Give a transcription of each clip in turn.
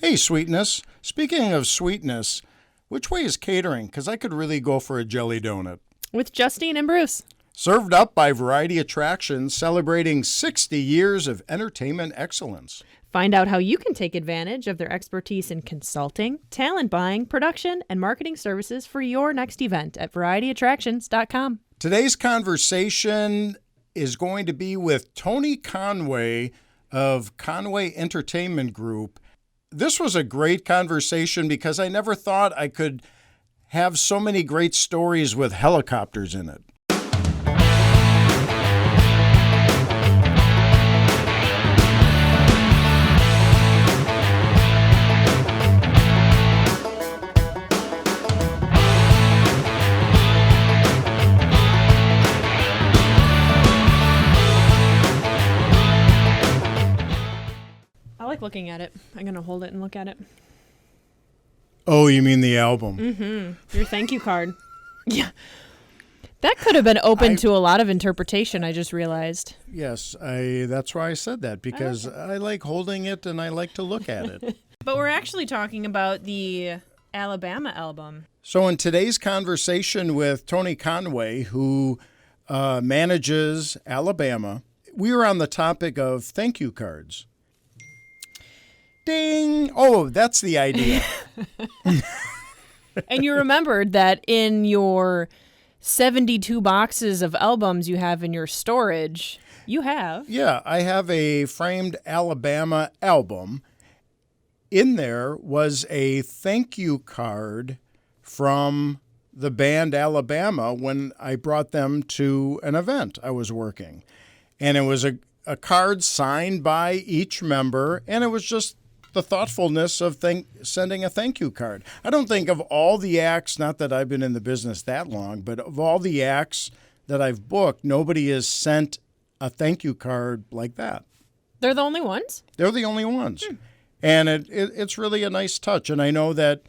Hey, sweetness. Speaking of sweetness, which way is catering? Because I could really go for a jelly donut. With Justine and Bruce. Served up by Variety Attractions, celebrating 60 years of entertainment excellence. Find out how you can take advantage of their expertise in consulting, talent buying, production, and marketing services for your next event at varietyattractions.com. Today's conversation is going to be with Tony Conway of Conway Entertainment Group. This was a great conversation because I never thought I could have so many great stories with helicopters in it. I like looking at it. I'm going to hold it and look at it. Oh, you mean the album? Mm-hmm. Your thank you card. Yeah. That could have been open to a lot of interpretation, I just realized. Yes, that's why I said that, because I like holding it and I like to look at it. But we're actually talking about the Alabama album. So in today's conversation with Tony Conway, who manages Alabama, we were on the topic of thank you cards. Ding! Oh, that's the idea. And you remembered that in your 72 boxes of albums you have in your storage, you have. Yeah, I have a framed Alabama album. In there was a thank you card from the band Alabama when I brought them to an event I was working. And it was a card signed by each member, and it was just the thoughtfulness of sending a thank you card. I don't think of all the acts, not that I've been in the business that long, but of all the acts that I've booked, nobody has sent a thank you card like that. They're the only ones? They're the only ones. And it's really a nice touch. And I know that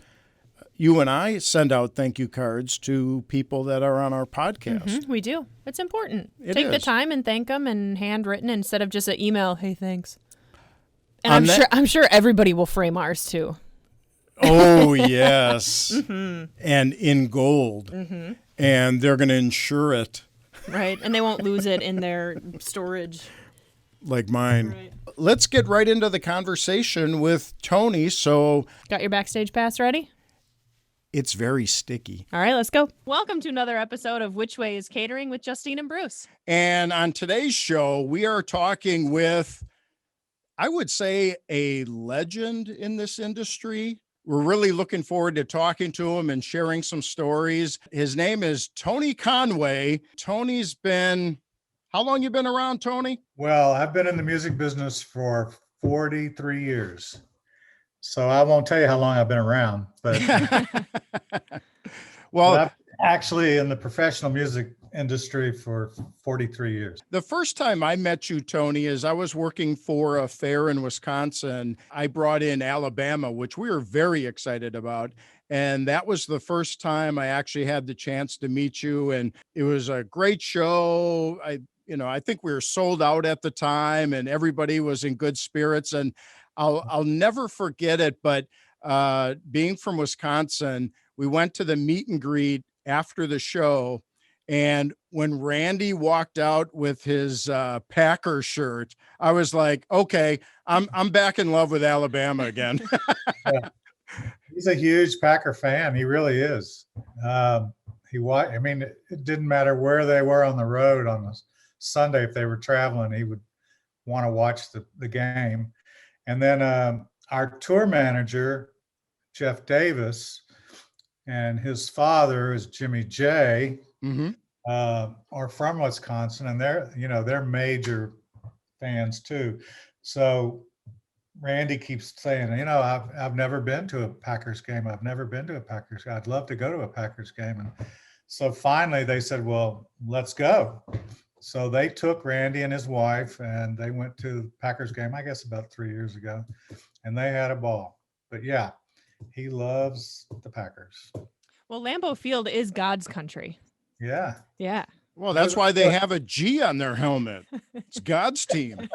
you and I send out thank you cards to people that are on our podcast. Mm-hmm, we do. It's important. Take the time and thank them, and handwritten instead of just an email, hey, thanks. And I'm sure everybody will frame ours too. Oh, yes. Mm-hmm. And in gold. Mm-hmm. And they're going to insure it. Right. And they won't lose it in their storage. Like mine. Right. Let's get right into the conversation with Tony. So, got your backstage pass ready? It's very sticky. All right, let's go. Welcome to another episode of Which Way Is Catering with Justine and Bruce. And on today's show, we are talking with, I would say, a legend in this industry. We're really looking forward to talking to him and sharing some stories. His name is Tony Conway. Tony's been, how long you been around, Tony? Well, I've been in the music business for 43 years. So I won't tell you how long I've been around, but well, I'm actually in the professional music industry for 43 years. The first time I met you, Tony, is I was working for a fair in Wisconsin. I brought in Alabama, which we were very excited about. And that was the first time I actually had the chance to meet you. And it was a great show. I think we were sold out at the time and everybody was in good spirits. And I'll never forget it. But being from Wisconsin, we went to the meet and greet after the show. And when Randy walked out with his Packer shirt, I was like, okay, I'm back in love with Alabama again. Yeah. He's a huge Packer fan. He really is. It didn't matter where they were on the road on a Sunday. If they were traveling, he would want to watch the game. And then our tour manager, Jeff Davis, and his father is Jimmy J. Mm-hmm. Are from Wisconsin, and they're major fans too. So Randy keeps saying, I've never been to a Packers game. I've never been to a Packers game. I'd love to go to a Packers game. And so finally they said, well, let's go. So they took Randy and his wife and they went to the Packers game, I guess about 3 years ago, and they had a ball. But yeah, he loves the Packers. Well, Lambeau Field is God's country. Yeah. Yeah. Well, that's why they have a G on their helmet. It's God's team. It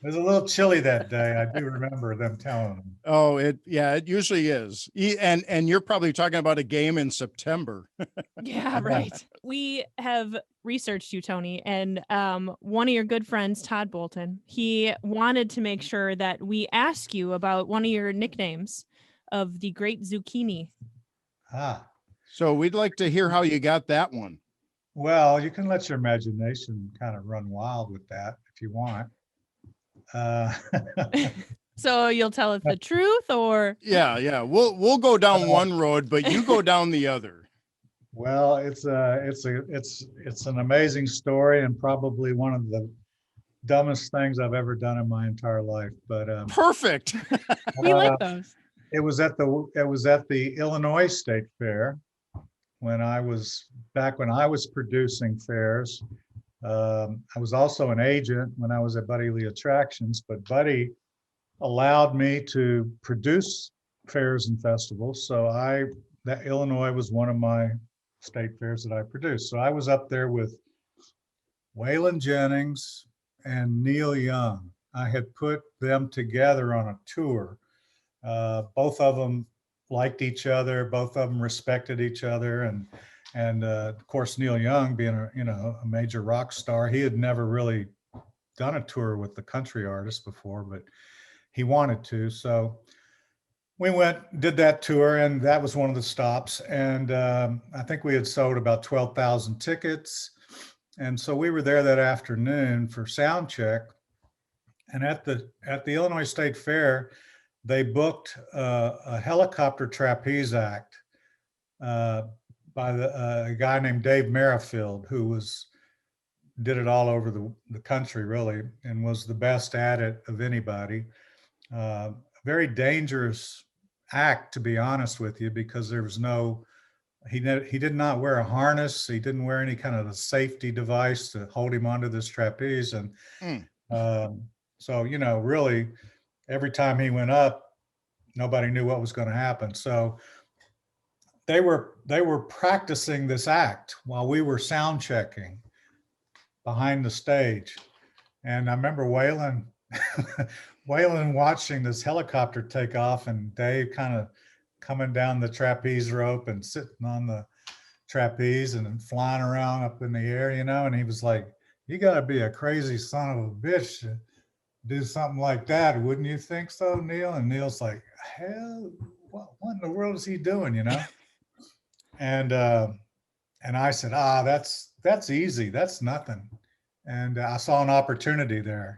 was a little chilly that day. I do remember them telling them. Oh, it usually is. And you're probably talking about a game in September. Yeah, right. We have researched you, Tony, and one of your good friends, Todd Bolton, he wanted to make sure that we ask you about one of your nicknames of the Great Zucchini. Ah, So we'd like to hear how you got that one. well, you can let your imagination kind of run wild with that if you want. Uh, So you'll tell us the truth, or Yeah. We'll go down one road, but you go down the other. well, it's an amazing story and probably one of the dumbest things I've ever done in my entire life. But Perfect. we like those. it was at the Illinois State Fair when I was producing fairs. I was also an agent when I was at Buddy Lee Attractions, but Buddy allowed me to produce fairs and festivals. So that Illinois was one of my state fairs that I produced. So I was up there with Waylon Jennings and Neil Young. I had put them together on a tour. Both of them liked each other. Both of them respected each other, and of course Neil Young, being a major rock star, he had never really done a tour with the country artist before, but he wanted to. So we did that tour, and that was one of the stops. And I think we had sold about 12,000 tickets. And so we were there that afternoon for sound check. And at the Illinois State Fair, they booked a helicopter trapeze act by a guy named Dave Merrifield, who did it all over the country, really, and was the best at it of anybody. Very dangerous act, to be honest with you, because there was he did not wear a harness. He didn't wear any kind of a safety device to hold him onto this trapeze. And so, really, every time he went up, nobody knew what was going to happen. So they were practicing this act while we were sound checking behind the stage. And I remember Waylon watching this helicopter take off, and Dave kind of coming down the trapeze rope and sitting on the trapeze and then flying around up in the air, and he was like, "You got to be a crazy son of a bitch to do something like that, wouldn't you think so, Neil?" And Neil's like, "Hell, what in the world is he doing?" And I said, that's easy, that's nothing. And I saw an opportunity there,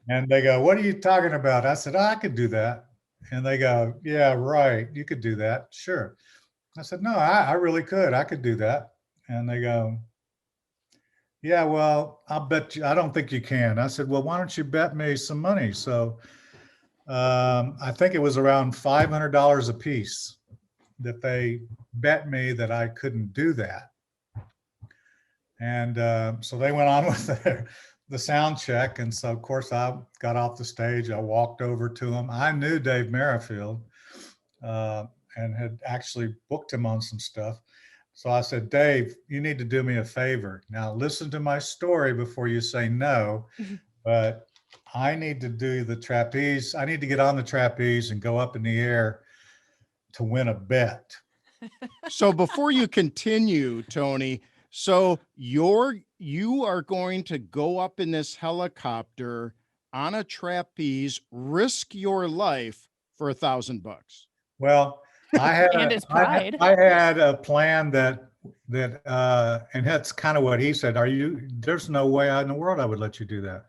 And they go, "What are you talking about?" I said, "I could do that." And they go, "Yeah, right, you could do that, sure." I said, "No, I really could. I could do that." And they go, "Yeah, well, I'll bet you. I don't think you can." I said, "Well, why don't you bet me some money?" So I think it was around $500 a piece that they bet me that I couldn't do that. And so they went on with the sound check. And so, of course, I got off the stage. I walked over to him. I knew Dave Merrifield and had actually booked him on some stuff. So I said, "Dave, you need to do me a favor. Now, listen to my story before you say no, but I need to do the trapeze. I need to get on the trapeze and go up in the air to win a bet." So before you continue, Tony, so you are going to go up in this helicopter on a trapeze, risk your life for $1,000. Well, I had And his pride. I had a plan that and that's kind of what he said. There's no way in the world I would let you do that.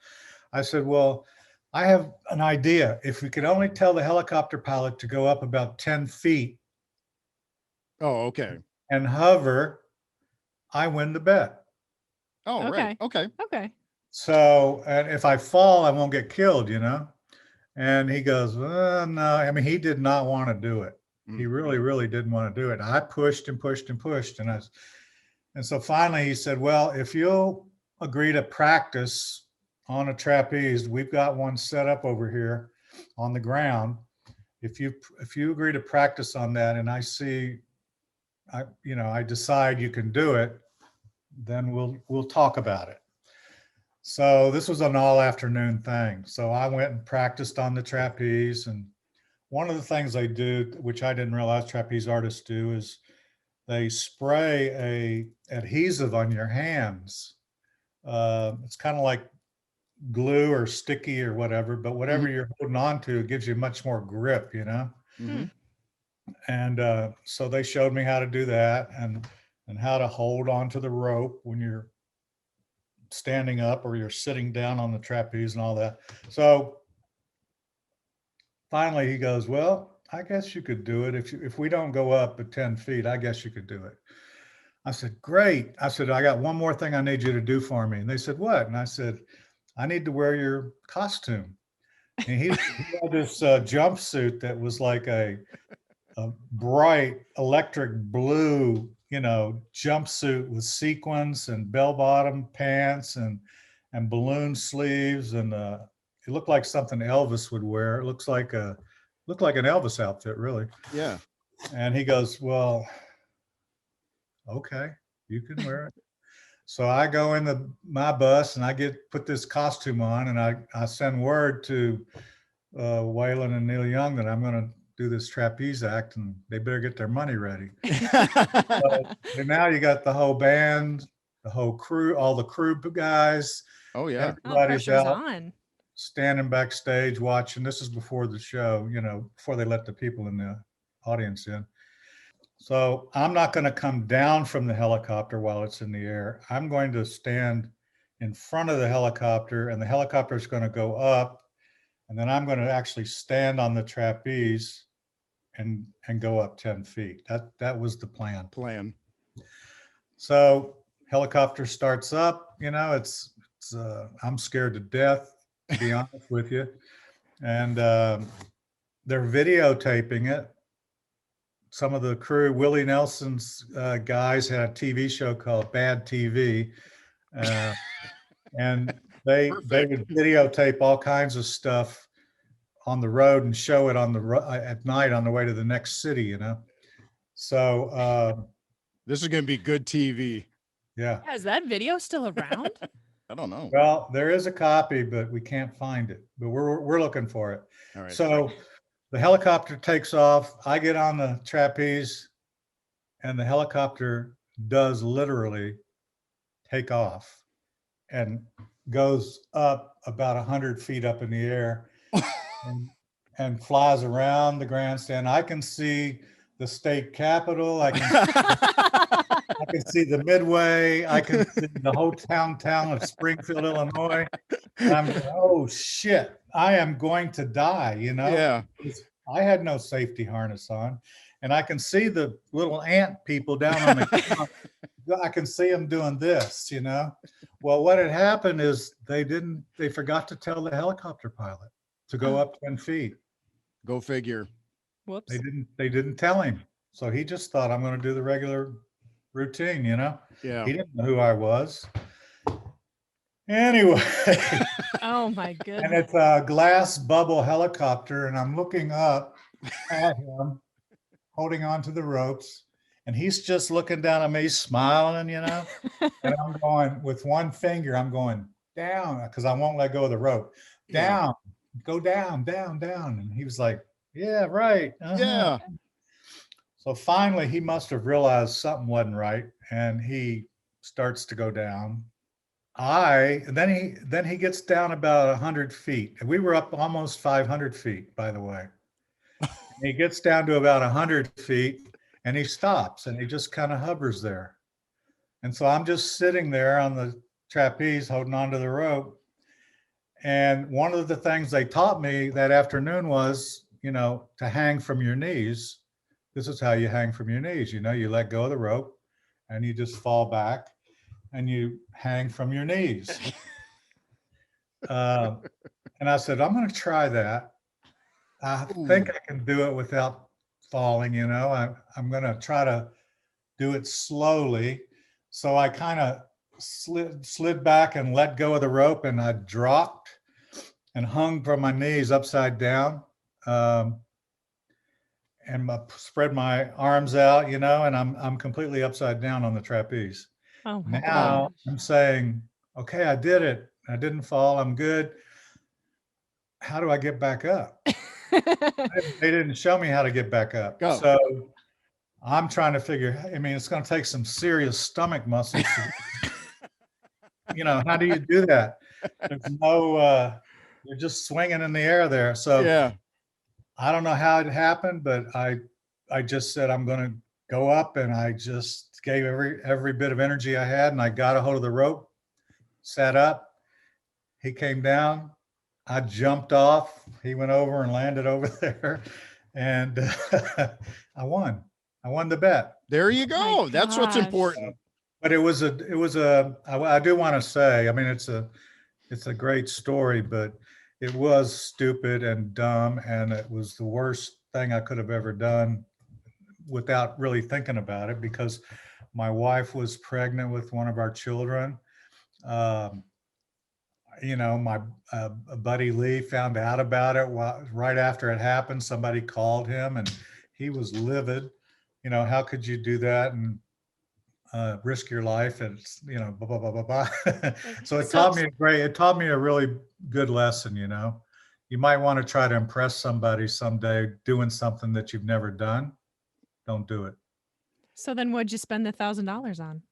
I said, "Well, I have an idea. If we could only tell the helicopter pilot to go up about 10 feet Oh, okay. and hover, I win the bet." Oh, right. Okay. Okay. So, and if I fall, I won't get killed, And he goes, "Well, no." I mean, he did not want to do it. He really, really didn't want to do it. I pushed and pushed and pushed. And so finally he said, "Well, if you'll agree to practice on a trapeze, we've got one set up over here on the ground. If you agree to practice on that, and I see I decide you can do it, then we'll talk about it. So this was an all afternoon thing. So I went and practiced on the trapeze. And one of the things they do, which I didn't realize trapeze artists do, is they spray a adhesive on your hands. It's kind of like glue or sticky or whatever, but whatever you're holding on to, it gives you much more grip, you know? And so they showed me how to do that and how to hold onto the rope when you're standing up or you're sitting down on the trapeze and all that. So finally he goes, well, I guess you could do it. If we don't go up at 10 feet, I guess you could do it. I said, great. I said, I got one more thing I need you to do for me. And they said, what? And I said, I need to wear your costume. And he had this jumpsuit that was like a bright electric blue, jumpsuit with sequins and bell-bottom pants and balloon sleeves. And it looked like something Elvis would wear. It looked like an Elvis outfit, really. Yeah. And he goes, well, okay, you can wear it. So I go in my bus and I put this costume on, and I send word to Waylon and Neil Young that I'm going to do this Trapeze Act, and they better get their money ready. And now you got the whole band, the whole crew, all the crew guys. Oh yeah. Everybody's pressure's out on. standing backstage watching. This is before the show, before they let the people in the audience in. So I'm not going to come down from the helicopter while it's in the air. I'm going to stand in front of the helicopter, and the helicopter is going to go up, and then I'm going to actually stand on the trapeze and go up 10 feet. That was the plan. So helicopter starts up, it's I'm scared to death, to be honest with you. And they're videotaping it. Some of the crew, Willie Nelson's guys, had a TV show called Bad TV. And they would videotape all kinds of stuff on the road and show it at night on the way to the next city, So this is going to be good TV. Yeah. Is that video still around? I don't know. Well, there is a copy, but we can't find it. But we're looking for it. All right. So the helicopter takes off. I get on the trapeze, and the helicopter does literally take off and goes up about 100 feet up in the air and flies around the grandstand. I can see the state capitol. I can see the Midway. I can see the whole town of Springfield, Illinois. And I'm going, oh shit, I am going to die, Yeah. I had no safety harness on, and I can see the little ant people down on the ground. I can see them doing this, Well, what had happened is they forgot to tell the helicopter pilot to go up 10 feet. Go figure. Whoops. They didn't tell him. So he just thought, I'm going to do the regular routine, Yeah. He didn't know who I was. Anyway. Oh my goodness. And it's a glass bubble helicopter, and I'm looking up at him, holding on to the ropes, and he's just looking down at me, smiling, And I'm going, with one finger, I'm going down, because I won't let go of the rope. Down, go down, down, down. And he was like, yeah, right. Yeah. So finally, he must have realized something wasn't right, and he starts to go down. Then he gets down about 100 feet. We were up almost 500 feet, by the way. He gets down to about 100 feet, and he stops, and he just kind of hovers there. And so I'm just sitting there on the trapeze, holding onto the rope. And one of the things they taught me that afternoon was, to hang from your knees. This is how you hang from your knees. You let go of the rope, and you just fall back, and you hang from your knees. And I said, I'm going to try that. I think I can do it without falling, I'm going to try to do it slowly. So I kind of slid back and let go of the rope, and I dropped and hung from my knees upside down. and spread my arms out, you know, and I'm completely upside down on the trapeze. Oh my Now gosh. I'm saying, okay, I did it. I didn't fall. I'm good. How do I get back up? They didn't show me how to get back up. Go. So I'm trying to figure, I mean, it's going to take some serious stomach muscles to, you know, how do you do that? There's no, you're just swinging in the air there. So Yeah. I don't know how it happened, but I just said, I'm going to go up, and I just gave every bit of energy I had, and I got a hold of the rope, sat up, he came down, I jumped off, he went over and landed over there, and I won. I won the bet. There you My go. That's what's gosh. important. But I do want to say, I mean, it's a great story, but it was stupid and dumb, and it was the worst thing I could have ever done without really thinking about it, because my wife was pregnant with one of our children. Um, you know, my buddy Lee found out about it right after it happened. Somebody called him, and he was livid. You know, how could you do that and risk your life? And you know, blah blah blah blah blah. So it taught me a really good lesson. You know, you might want to try to impress somebody someday doing something that you've never done. Don't do it. So then what'd you spend the $1,000 on?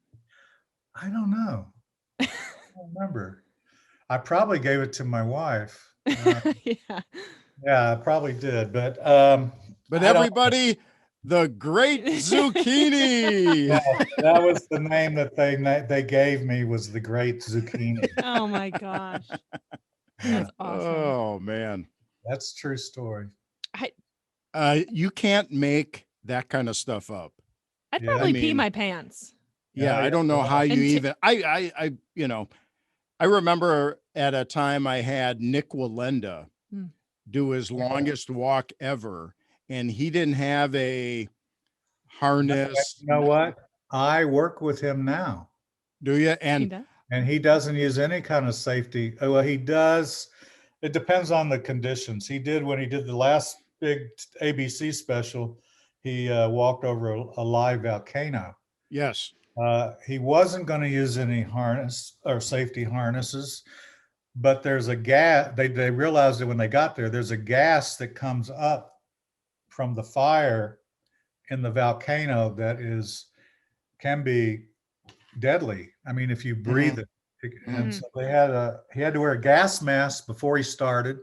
I don't know. I don't remember. I probably gave it to my wife. Yeah. Yeah, I probably did, but But I don't. everybody, the Great Zucchini. Yeah, that was the name that they gave me, was the Great Zucchini. Oh my gosh. Yeah, That's awesome. Oh man. that's a true story. You can't make that kind of stuff up. I'd Yeah. probably I pee mean- my pants. Yeah, Yeah, I don't know yeah. how you And even I you know, I remember at a time I had Nick Walenda Hmm. do his longest walk ever, and he didn't have a harness. You know what? I work with him now, Do you? He And does? and he doesn't use any kind of safety. Well, he does. It depends on the conditions. He did when he did the last big ABC special. He walked over a live volcano. yes. He wasn't going to use any harness or safety harnesses, but there's a gas. They realized that when they got there, there's a gas that comes up from the fire in the volcano that can be deadly. I mean, if you breathe it. And so he had to wear a gas mask before he started,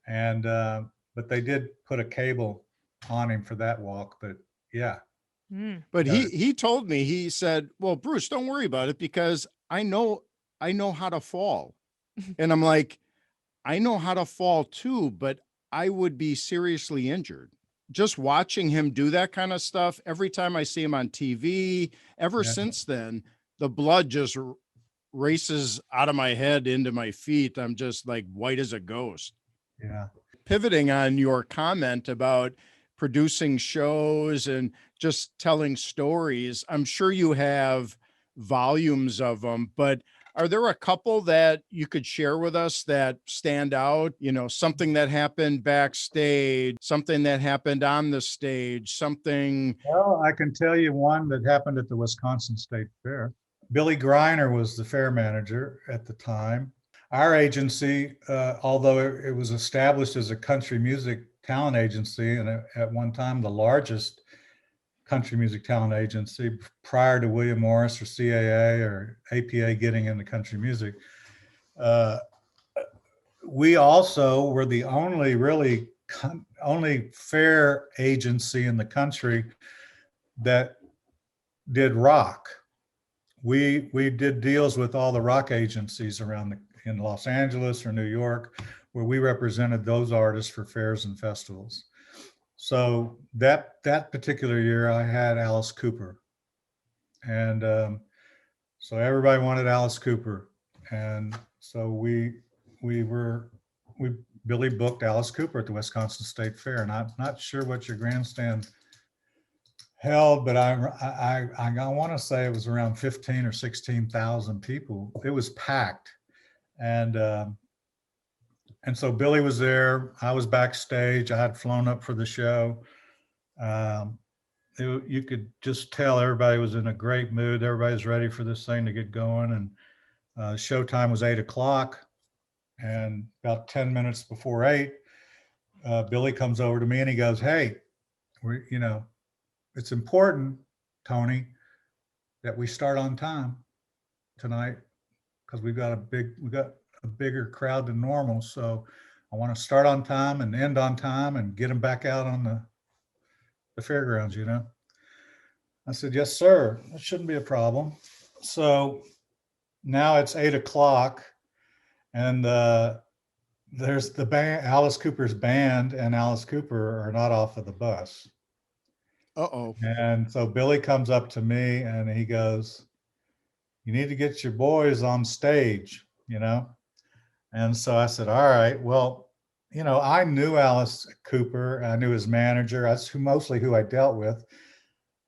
and but they did put a cable on him for that walk. But yeah, Mm. But Yeah. he told me, he said, "Well, Bruce, don't worry about it because I know how to fall." And I'm like, "I know how to fall too, but I would be seriously injured." Just watching him do that kind of stuff, every time I see him on TV, ever Yeah. since then, the blood just races out of my head into my feet. I'm just like white as a ghost. yeah. Pivoting on your comment about producing shows and just telling stories, I'm sure you have volumes of them, but are there a couple that you could share with us that stand out? You know, something that happened backstage, something that happened on the stage, something. Well, I can tell you one that happened at the Wisconsin State Fair. Billy Griner was the fair manager at the time. Our agency, although it was established as a country music talent agency, and at one time the largest country music talent agency prior to William Morris or CAA or APA getting into country music, we also were the only fair agency in the country that did rock. We did deals with all the rock agencies in Los Angeles or New York, where we represented those artists for fairs and festivals. So that particular year, I had Alice Cooper, and so everybody wanted Alice Cooper, and so we Billy booked Alice Cooper at the Wisconsin State Fair, and I'm not sure what your grandstand held, but I want to say it was around 15 or 16,000 people. It was packed, and so Billy was there. I was backstage. I had flown up for the show, You could just tell everybody was in a great mood. Everybody's ready for this thing to get going. And showtime was 8 o'clock. And about 10 minutes before 8, Billy comes over to me and he goes, "Hey, it's important, Tony, that we start on time tonight because we've got a bigger crowd than normal. So I want to start on time and end on time and get them back out on the fairgrounds, I said, "Yes, sir. That shouldn't be a problem." So now it's 8 o'clock and there's the band, Alice Cooper's band and Alice Cooper are not off of the bus. Uh-oh. And so Billy comes up to me and he goes, "You need to get your boys on stage, And so I said, "All right, well, I knew Alice Cooper. I knew his manager. That's mostly who I dealt with.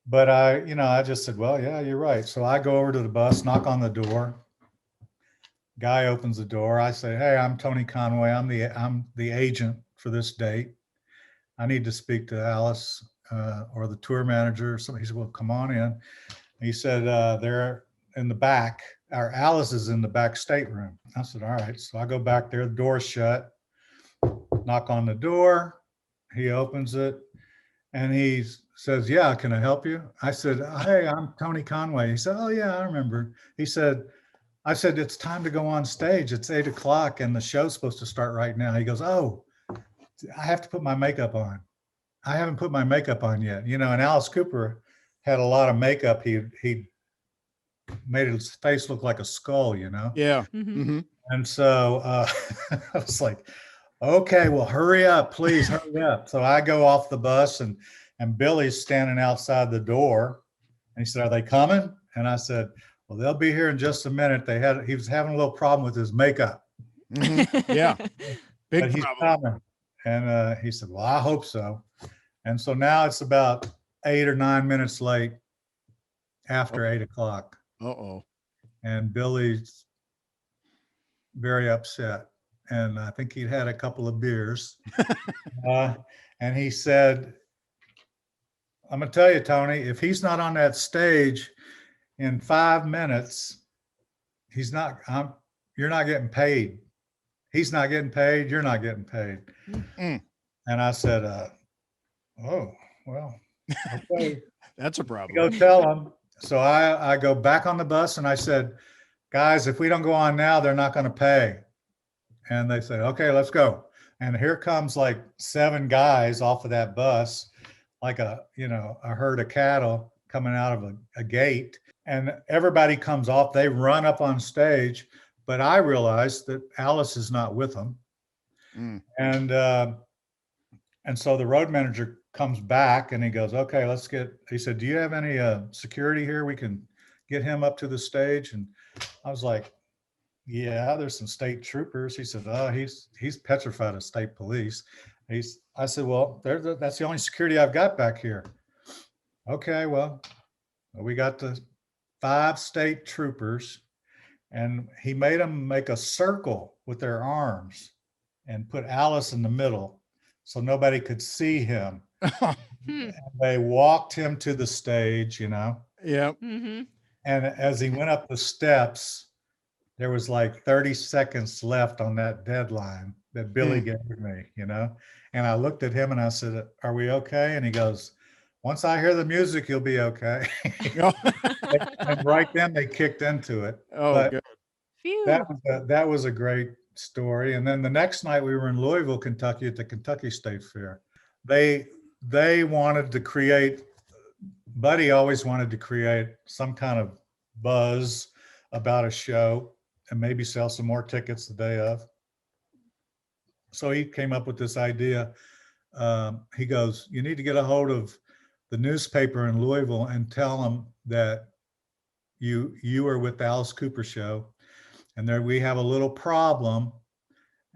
But I just said, well, yeah, you're right. So I go over to the bus, knock on the door. Guy opens the door. I say, "Hey, I'm Tony Conway. I'm the agent for this date. I need to speak to Alice or the tour manager or something." He said, "Well, come on in." He said, "They're in the back. Our Alice is in the back stateroom." I said, "All right." So I go back there. The door's shut. Knock on the door. He opens it, and he says, "Yeah, can I help you?" I said, "Hey, I'm Tony Conway." He said, "Oh yeah, I remember." I said, "It's time to go on stage. It's 8 o'clock and the show's supposed to start right now." He goes, "Oh, I have to put my makeup on. I haven't put my makeup on yet." And Alice Cooper had a lot of makeup. He made his face look like a skull, Yeah. Mhm. Mm-hmm. And so I was like, "Okay, well, hurry up, please hurry up." So I go off the bus and Billy's standing outside the door and he said, "Are they coming?" And I said, "Well, they'll be here in just a minute. He was having a little problem with his makeup, Mm-hmm. Yeah. Big but he's problem. coming." And he said, "Well, I hope so." And so now it's about 8 or 9 minutes late after 8 o'clock. Uh-oh. And Billy's very upset. And I think he'd had a couple of beers. And he said, "I'm going to tell you, Tony, if he's not on that stage in 5 minutes, you're not getting paid. He's not getting paid. You're not getting paid." Mm. And I said, "Oh, well, okay." That's a Go problem. tell him. So I go back on the bus and I said, "Guys, if we don't go on now, they're not going to pay." And they said, "Okay, let's go." And here comes like 7 guys off of that bus, like a herd of cattle coming out of a gate. And everybody comes off. They run up on stage, but I realized that Alice is not with them. Mm. And so the road manager comes back and he goes, "Okay, he said, "Do you have any security here? We can get him up to the stage." And I was like, "Yeah, there's some state troopers." He said, "Oh, he's petrified of state police." I said, "Well, that's the only security I've got back here." "Okay, well, we got the 5 state troopers." And he made them make a circle with their arms and put Alice in the middle so nobody could see him. They walked him to the stage, Yeah. Mm-hmm. and as he went up the steps, there was like 30 seconds left on that deadline that Billy gave me, And I looked at him and I said, "Are we okay?" And he goes, "Once I hear the music, you'll be okay." And right then they kicked into it. Oh, But good. Phew. that was a great story. And then the next night we were in Louisville, Kentucky at the Kentucky State Fair. They wanted to create, Buddy always wanted to create some kind of buzz about a show and maybe sell some more tickets the day of. So he came up with this idea. He goes, "You need to get a hold of the newspaper in Louisville and tell them that you are with the Alice Cooper show, and there we have a little problem,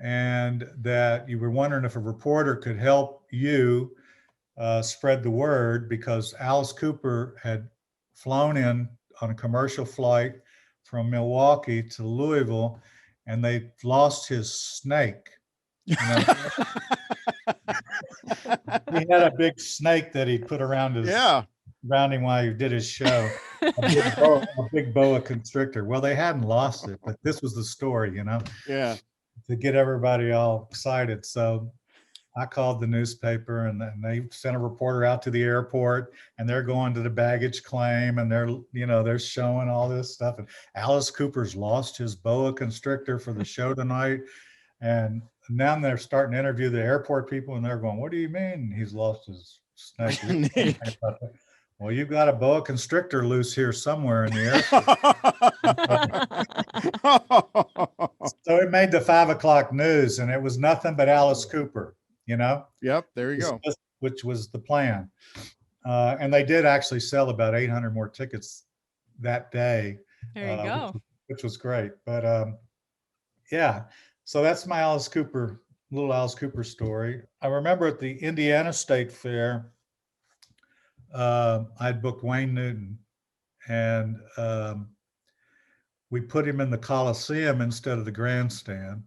and that you were wondering if a reporter could help you spread the word, because Alice Cooper had flown in on a commercial flight from Milwaukee to Louisville, and they lost his snake." He had a big snake that he put around Yeah. around him while he did his show. A big boa constrictor. Well, they hadn't lost it, but this was the story, Yeah. to get everybody all excited. So I called the newspaper, and then they sent a reporter out to the airport, and they're going to the baggage claim, and they're showing all this stuff. And Alice Cooper's lost his boa constrictor for the show tonight. And now they're starting to interview the airport people, and they're going, "What do you mean he's lost his snake?" Well, you've got a boa constrictor loose here somewhere in the airport. So it made the 5 o'clock news, and it was nothing but Alice Cooper, Yep. There you go. which was the plan. And they did actually sell about 800 more tickets that day. There you go. Which was great. But yeah, so that's my little Alice Cooper story. I remember at the Indiana State Fair, I'd booked Wayne Newton, and we put him in the Coliseum instead of the grandstand.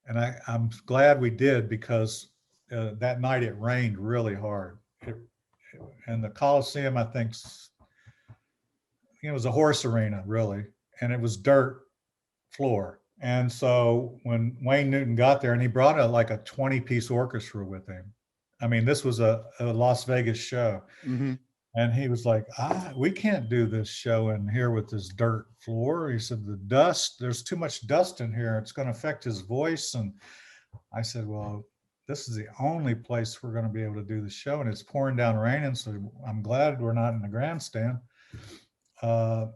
And I'm glad we did, because that night it rained really hard. And the Coliseum, I think, it was a horse arena, really, and it was dirt floor. And so when Wayne Newton got there, and he brought like a 20-piece orchestra with him. I mean, this was a Las Vegas show. Mm-hmm. And he was like, we can't do this show in here with this dirt floor. He said, the dust, there's too much dust in here. It's going to affect his voice. And I said, well, this is the only place we're going to be able to do the show. And it's pouring down raining. So I'm glad we're not in the grandstand. Well,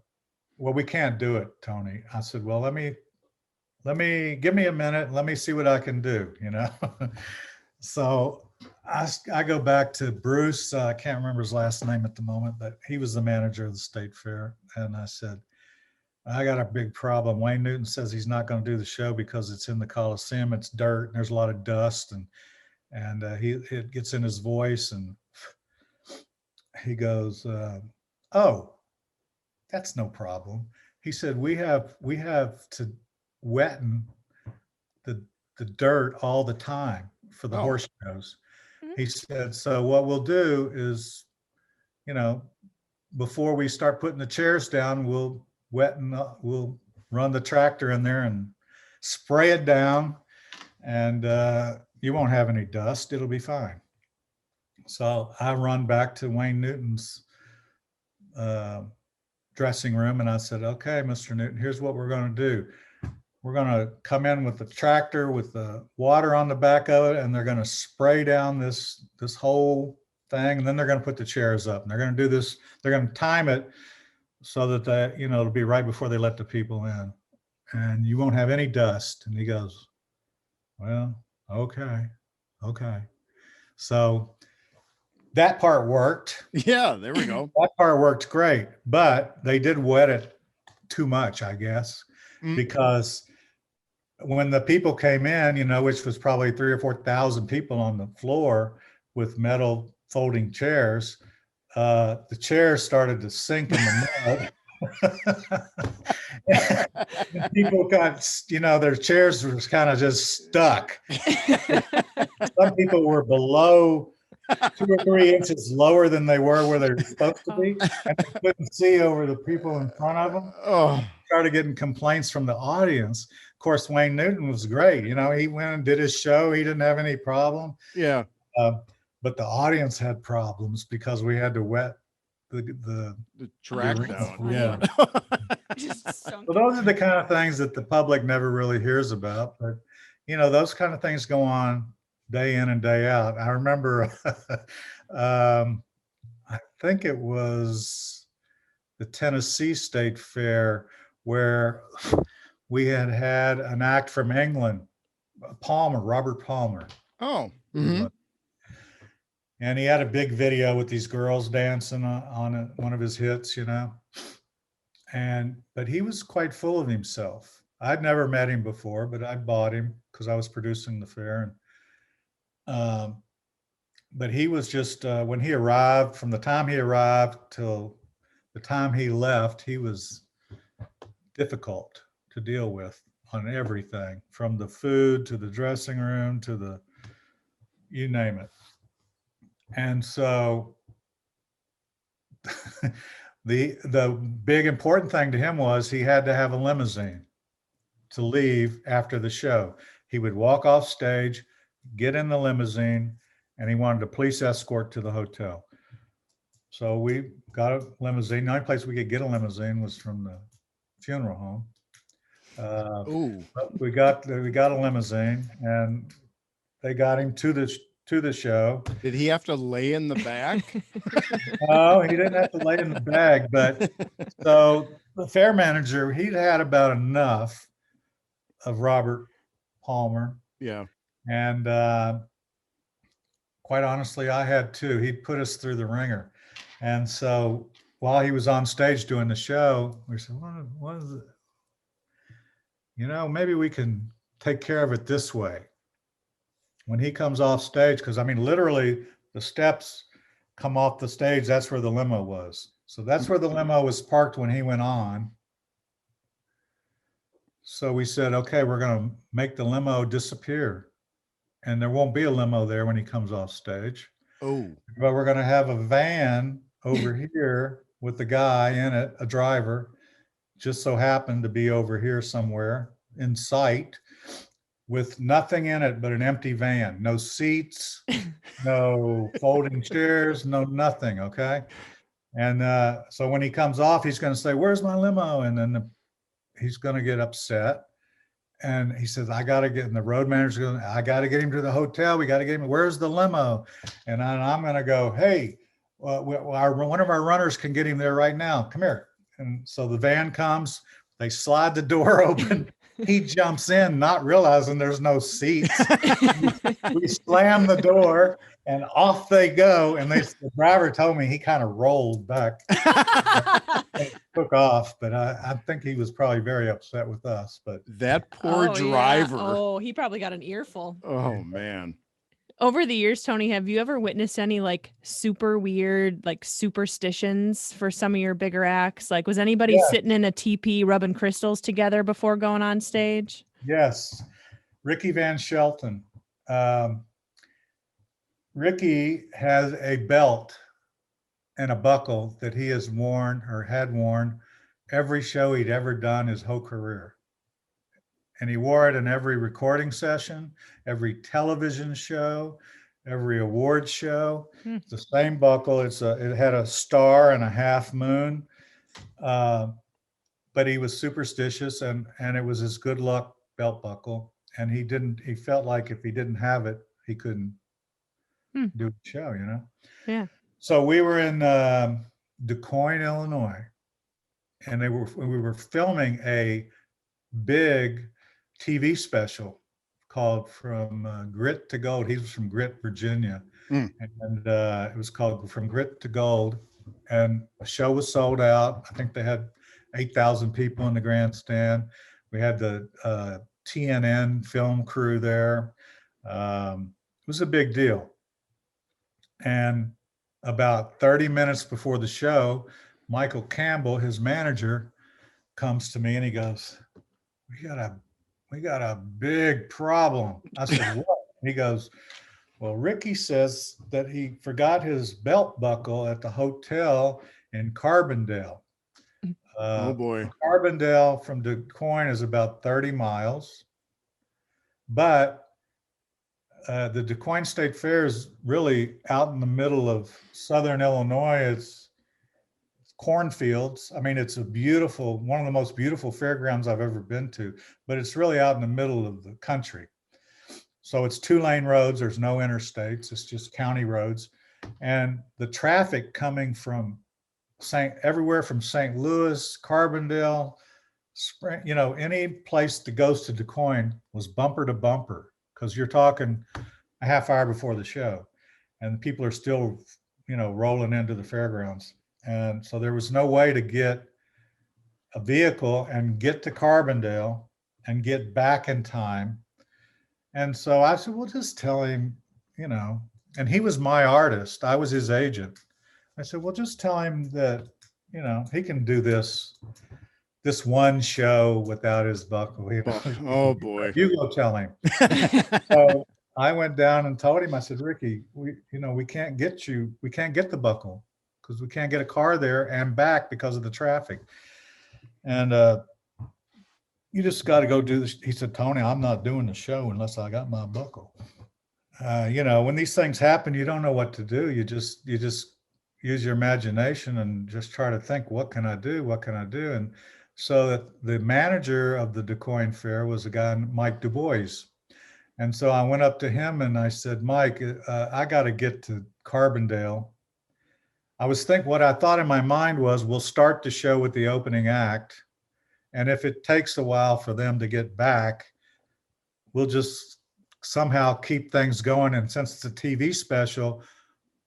we can't do it, Tony. I said, well, let me give me a minute. Let me see what I can do, So I go back to Bruce. I can't remember his last name at the moment, but he was the manager of the State Fair. And I said, I got a big problem. Wayne Newton says he's not going to do the show because it's in the Coliseum. It's dirt, and there's a lot of dust, and it gets in his voice. And he goes, oh, that's no problem. He said, we have to wetten the dirt all the time for the horse shows. He said, so what we'll do is, before we start putting the chairs down, we'll run the tractor in there and spray it down, and you won't have any dust. It'll be fine. So I run back to Wayne Newton's dressing room, and I said, okay, Mr. Newton, here's what we're going to do. We're going to come in with the tractor with the water on the back of it, and they're going to spray down this whole thing, and then they're going to put the chairs up, and they're going to do this. They're going to time it so that it'll be right before they let the people in, and you won't have any dust. And he goes, well, okay. So that part worked. Yeah, there we go. That part worked great, but they did wet it too much, I guess, because when the people came in, which was probably 3,000 or 4,000 people on the floor with metal folding chairs, the chairs started to sink in the mud. People got, their chairs were kind of just stuck. Some people were below 2 or 3 inches lower than they were where they're supposed to be, and they couldn't see over the people in front of them. Oh, Started getting complaints from the audience. Of course, Wayne Newton was great. He went and did his show. He didn't have any problem. yeah. But the audience had problems because we had to wet the track the down. yeah. So those are the kind of things that the public never really hears about. But, those kind of things go on day in and day out. I remember, I think it was the Tennessee State Fair, where we had an act from England, Robert Palmer. Oh. Mm-hmm. And he had a big video with these girls dancing on one of his hits, but he was quite full of himself. I'd never met him before, but I bought him because I was producing the fair. But he was just, when he arrived, from the time he arrived till the time he left, he was difficult to deal with on everything, from the food to the dressing room to you name it. And so the big important thing to him was he had to have a limousine to leave after the show. He would walk off stage, get in the limousine, and he wanted a police escort to the hotel. So we got a limousine. The only place we could get a limousine was from the funeral home. Ooh. But we got a limousine, and they got him to the show. Did he have to lay in the back? No, he didn't have to lay in the bag, but so the fair manager, he'd had about enough of Robert Palmer. Yeah. And quite honestly, I had too. He put us through the ringer. And so while he was on stage doing the show, we said, what is it? You know, maybe we can take care of it this way. When he comes off stage, because I mean, literally the steps come off the stage, that's where the limo was. So that's where the limo was parked when he went on. So we said, okay, we're going to make the limo disappear. And there won't be a limo there when he comes off stage. Oh. But we're going to have a van over here with the guy in it, a driver, just so happened to be over here somewhere in sight with nothing in it but an empty van, no seats, no folding chairs, no nothing, okay? And so when he comes off, he's going to say, where's my limo? And then he's going to get upset. And he says, I got to get, and the road manager's going, I got to get him to the hotel. We got to get him, where's the limo? And I'm going to go, hey, one of our runners can get him there right now. Come here. And so the van comes, they slide the door open. He jumps in, not realizing there's no seats. We slam the door and off they go. And the driver told me he kind of rolled back and took off. But I think he was probably very upset with us. But that poor driver. Yeah. Oh, he probably got an earful. Oh, man. Over the years, Tony, have you ever witnessed any like super weird, like superstitions for some of your bigger acts? Like, was anybody sitting in a teepee rubbing crystals together before going on stage? Yes. Ricky Van Shelton. Ricky has a belt and a buckle that he has worn or had worn every show he'd ever done his whole career. And he wore it in every recording session, every television show, every award show. It's the same buckle. It had a star and a half moon. But he was superstitious, and it was his good luck belt buckle. And he felt like if he didn't have it, he couldn't do the show, you know? Yeah. So we were in DuQuoin, Illinois, and we were filming a big TV special called From Grit to Gold. He was from Grit, Virginia. And it was called From Grit to Gold. And the show was sold out. I think they had 8,000 people in the grandstand. We had the TNN film crew there. It was a big deal. And about 30 minutes before the show, Michael Campbell, his manager, comes to me and he goes, we got a big problem. I said, what? He goes, well, Ricky says that he forgot his belt buckle at the hotel in Carbondale. Oh boy. Carbondale from DuQuoin is about 30 miles. But the DuQuoin State Fair is really out in the middle of Southern Illinois. It's cornfields. I mean, it's one of the most beautiful fairgrounds I've ever been to, but it's really out in the middle of the country. So it's 2-lane roads. There's no interstates. It's just county roads. And the traffic coming from everywhere from St. Louis, Carbondale, any place that goes to DuQuoin was bumper to bumper, because you're talking a half hour before the show and people are still, rolling into the fairgrounds. And so there was no way to get a vehicle and get to Carbondale and get back in time. And so I said, well, just tell him, and he was my artist. I was his agent. I said, well, just tell him that, he can do this one show without his buckle. Oh boy. You go tell him. So I went down and told him, I said, Ricky, we can't get the buckle because we can't get a car there and back because of the traffic. And you just got to go do this. He said, Tony, I'm not doing the show unless I got my buckle. When these things happen, you don't know what to do. You just use your imagination and just try to think, what can I do? What can I do? And so the manager of the DuQuoin Fair was a guy, Mike Du Bois. And so I went up to him and I said, Mike, I got to get to Carbondale. What I thought in my mind was, we'll start the show with the opening act. And if it takes a while for them to get back, we'll just somehow keep things going. And since it's a TV special,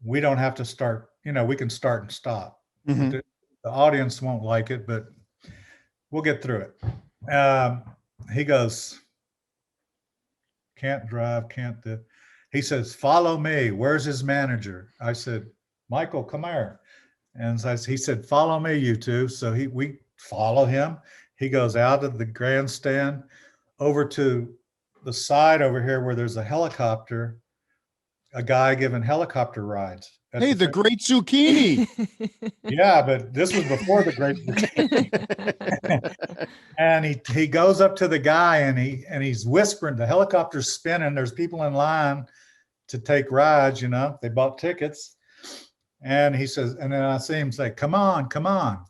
we don't have to start, we can start and stop. Mhm. The audience won't like it, but we'll get through it. He goes, can't drive, can't do. He says, follow me. Where's his manager? I said, Michael, come here. And so he said, follow me, you two. So we follow him. He goes out of the grandstand over to the side over here where there's a helicopter, a guy giving helicopter rides. Hey, the Great Zucchini. Yeah, but this was before the Great Zucchini. And he goes up to the guy and he's whispering, the helicopter's spinning. There's people in line to take rides, they bought tickets. And he says, and then I see him say, come on, come on.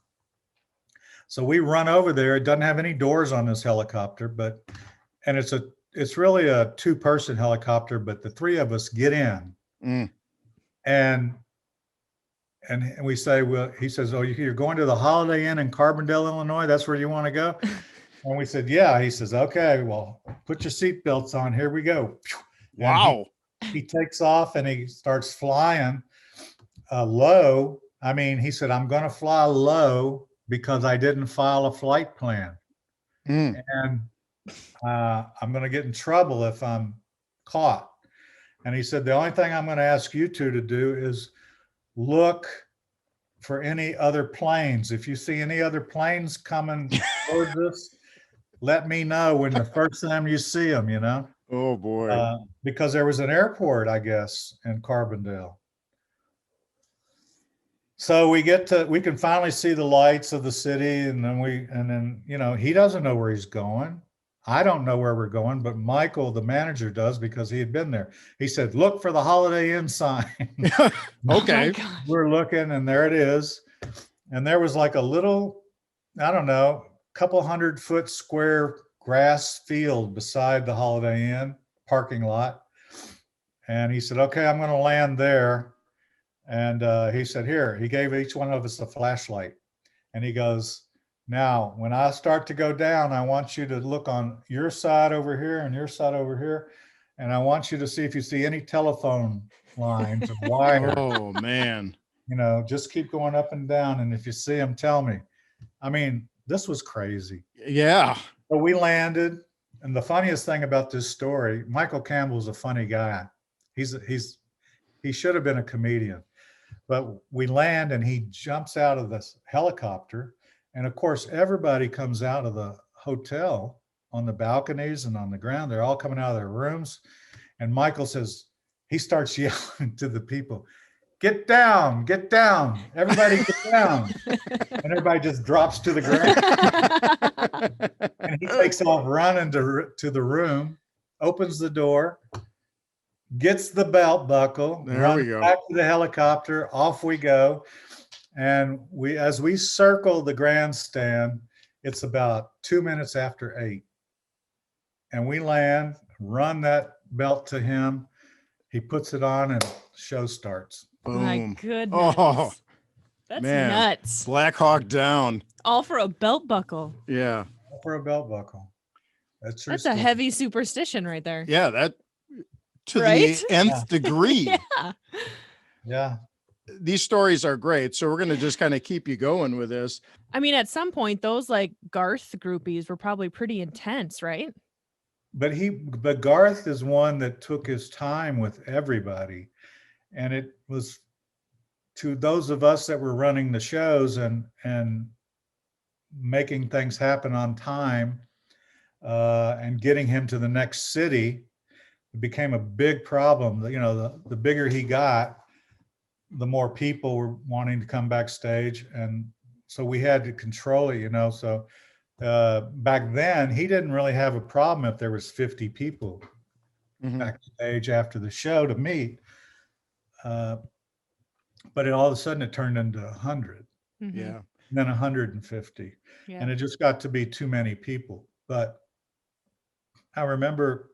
So we run over there. It doesn't have any doors on this helicopter, and it's really a 2-person helicopter, but the 3 of us get in. Mm. And we say, well, he says, oh, you're going to the Holiday Inn in Carbondale, Illinois? That's where you want to go? And we said, yeah. He says, okay, well, put your seatbelts on. Here we go. Wow. He takes off and he starts flying low. I mean, he said, I'm going to fly low because I didn't file a flight plan. Mm. And I'm going to get in trouble if I'm caught. And he said, the only thing I'm going to ask you two to do is look for any other planes. If you see any other planes coming towards us, let me know when the first time you see them, Oh boy. because there was an airport, I guess, in Carbondale. So we can finally see the lights of the city, and then he doesn't know where he's going. I don't know where we're going, but Michael, the manager, does because he had been there. He said, look for the Holiday Inn sign. Okay. Oh We're looking, and there it is. And there was like a little, I don't know, couple 100-foot square grass field beside the Holiday Inn parking lot. And he said, okay, I'm going to land there. And he said, here, he gave each one of us a flashlight. And he goes, now, when I start to go down, I want you to look on your side over here and your side over here. And I want you to see if you see any telephone lines or wires. Oh man. Just keep going up and down. And if you see them, tell me. I mean, this was crazy. Yeah. But we landed. And the funniest thing about this story, Michael Campbell's a funny guy. He should have been a comedian. But we land and he jumps out of this helicopter. And of course, everybody comes out of the hotel on the balconies and on the ground. They're all coming out of their rooms. And Michael says, he starts yelling to the people, get down, everybody get down. And everybody just drops to the ground. And he takes off running to the room, opens the door, gets the belt buckle, There we go. back to the helicopter, off we go. And as we circle the grandstand, it's about 2 minutes after 8. And we land, run that belt to him. He puts it on and show starts. My Boom. goodness. Oh, That's man. nuts. Black Hawk Down. All for a belt buckle. Yeah. For a belt buckle. That's true. That's a heavy superstition right there. Yeah. That to Right? the nth degree. Yeah. Yeah. These stories are great. So we're going to just kind of keep you going with this. I mean, at some point, those like Garth groupies were probably pretty intense, right? But Garth is one that took his time with everybody. And it was to those of us that were running the shows and making things happen on time and getting him to the next city. it became a big problem. You know, the bigger he got, the more people were wanting to come backstage. And so we had to control it, you know. So back then, he didn't really have a problem if there was 50 people backstage after the show to meet. But all of a sudden it turned into 100. Yeah. And then 150. Yeah. And it just got to be too many people. But I remember,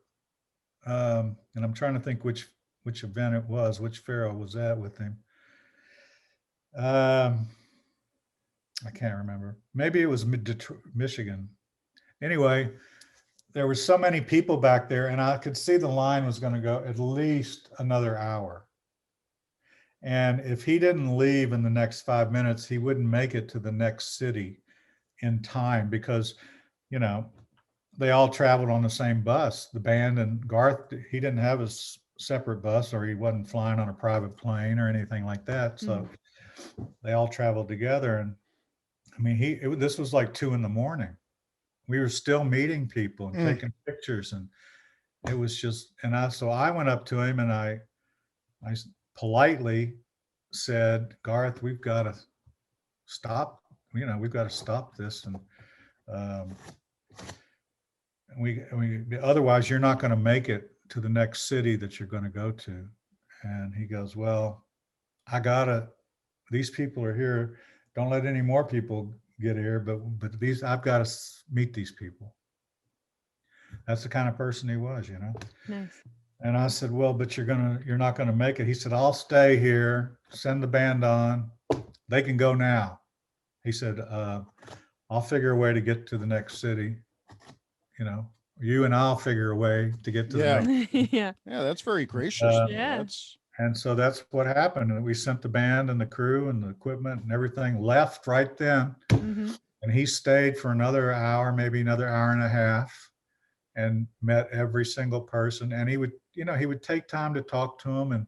and I'm trying to think which event it was, which fair I was at with him. I can't remember. Maybe it was Michigan. Anyway, there were so many people back there, and I could see the line was going to go at least another hour. And if he didn't leave in the next 5 minutes, he wouldn't make it to the next city in time, because, you know, they all traveled on the same bus. The band and Garth, he didn't have a separate bus, or he wasn't flying on a private plane or anything like that. So they all traveled together. And I mean, this was like 2 a.m. We were still meeting people and taking pictures, and it was just, so I went up to him and I politely said, Garth, we've got to stop, you know, we've got to stop this. And we otherwise you're not going to make it to the next city that you're going to go to. And he goes, well, these people are here. Don't let any more people get here, but I've got to meet these people. That's the kind of person he was, you know. Nice. And I said, well, but you're not gonna make it. He said, I'll stay here, send the band on. They can go now. He said, I'll figure a way to get to the next city. You know, you and I'll figure a way to get to the next. Yeah. Yeah, that's very gracious. Yeah. And so that's what happened. And we sent the band and the crew and the equipment and everything, left right then. And he stayed for another hour, maybe another hour and a half, and met every single person. And he would take time to talk to them, and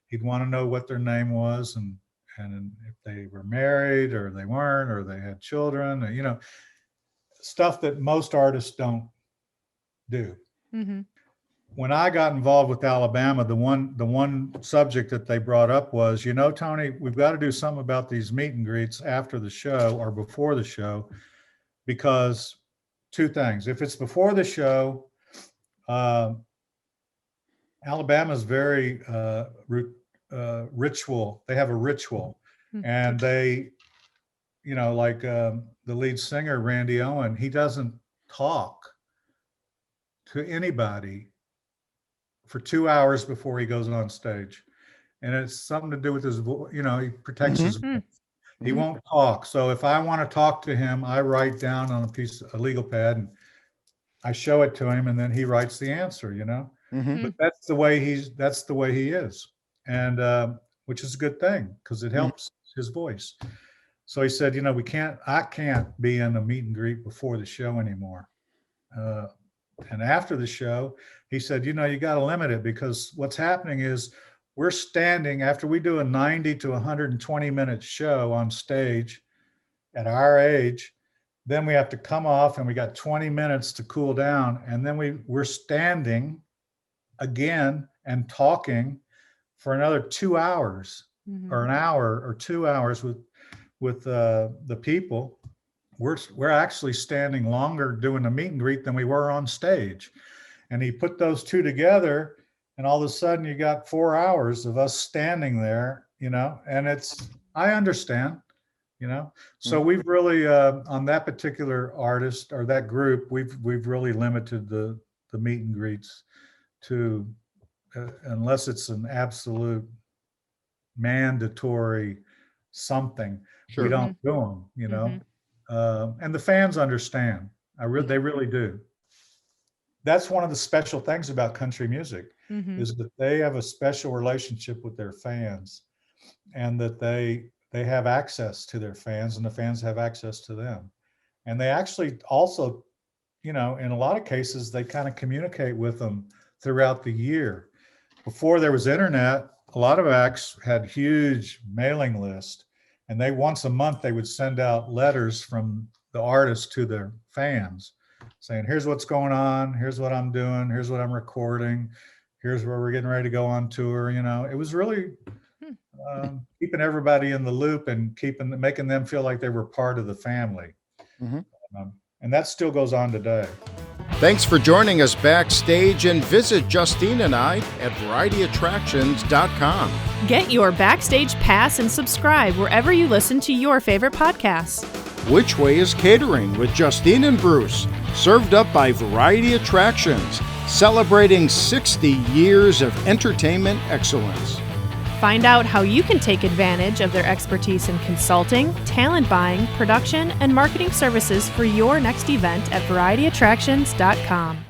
he'd want to know what their name was, and if they were married or they weren't, or they had children, or, you know, stuff that most artists don't do. When I got involved with Alabama, the one subject that they brought up was, you know, Tony, we've got to do something about these meet and greets after the show or before the show, because 2 things. If it's before the show, Alabama's very ritual. They have a ritual, and they, you know, like the lead singer, Randy Owen, he doesn't talk to anybody for 2 hours before he goes on stage. And it's something to do with his voice. You know, he protects his voice. He won't talk. So if I want to talk to him, I write down on a legal pad, and I show it to him, and then he writes the answer, you know. But that's the way he is. And which is a good thing, because it helps his voice. So he said, you know, I can't be in a meet and greet before the show anymore. And after the show, he said, you know, you got to limit it, because what's happening is we're standing after we do a 90 to 120 minute show on stage at our age. Then we have to come off, and we got 20 minutes to cool down. And then we're standing again and talking for another 2 hours or an hour or 2 hours with the people. We're actually standing longer doing a meet and greet than we were on stage. And he put those 2 together, and all of a sudden you got 4 hours of us standing there, you know. And I understand, you know. So we've really on that particular artist or that group, we've really limited the meet and greets to unless it's an absolute mandatory something. We don't do them, you know. And the fans understand. They really do. That's one of the special things about country music, is that they have a special relationship with their fans, and that they have access to their fans, and the fans have access to them. And they actually also, you know, in a lot of cases, they kind of communicate with them throughout the year. Before there was internet, a lot of acts had huge mailing lists, and once a month they would send out letters from the artist to their fans saying, here's what's going on, here's what I'm doing, here's what I'm recording, here's where we're getting ready to go on tour. It was really keeping everybody in the loop and making them feel like they were part of the family. And that still goes on today. Thanks for joining us backstage, and visit Justine and I at varietyattractions.com. Get your backstage pass and subscribe wherever you listen to your favorite podcasts. Which Way Is Catering with Justine and Bruce, served up by Variety Attractions, celebrating 60 years of entertainment excellence. Find out how you can take advantage of their expertise in consulting, talent buying, production, and marketing services for your next event at varietyattractions.com.